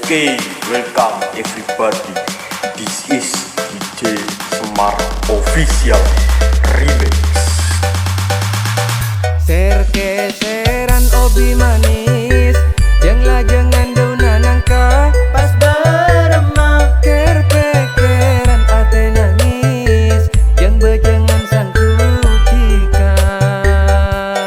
Okay, welcome everybody. This is DJ Semar Official Remix. Serkeseran obi manis, janganlah jangan dauna nangka. Pas beremah kerpekeran ate nangis, jang bejangan sangkutika.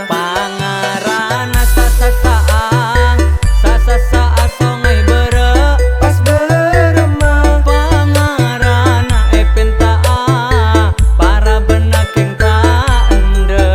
Pangarana sasasaang, sasasaa songai bere. Pas beremah pangarana epentaa, para benakeng taende.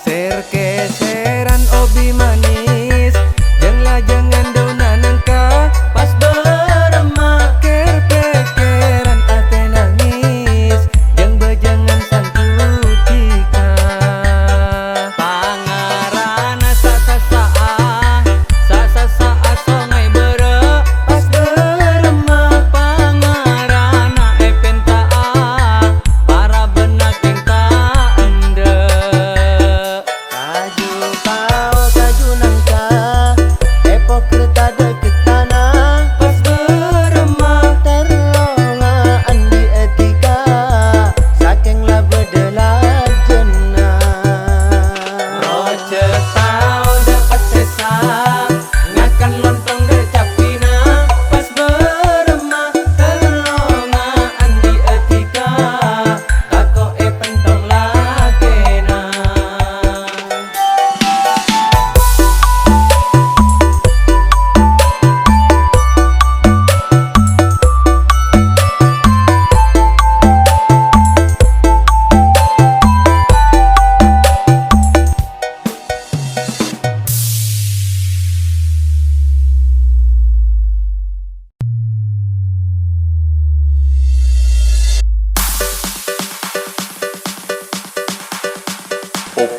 Serkeseran obi manis, janganlah jangan dauna nangka. Pas beremah kerpekeran ate nangis, jang bejangan sangkutika. Pangarana sasasaa, sasasaa songai bere. Pas beremah pangarana epentaa, para benakeng taende. Pas beremah terlongaan di etika, sakenglah bedelah jenah. roce tau dapat sesa, ngakan lontong decapina. Pas beremah terlongaan di etika, kako pentong lakena.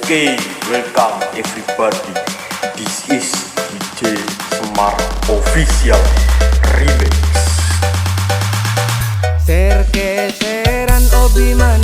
Okay, welcome everybody. This is DJ Semar Official Remix. Serkeseran obi manis.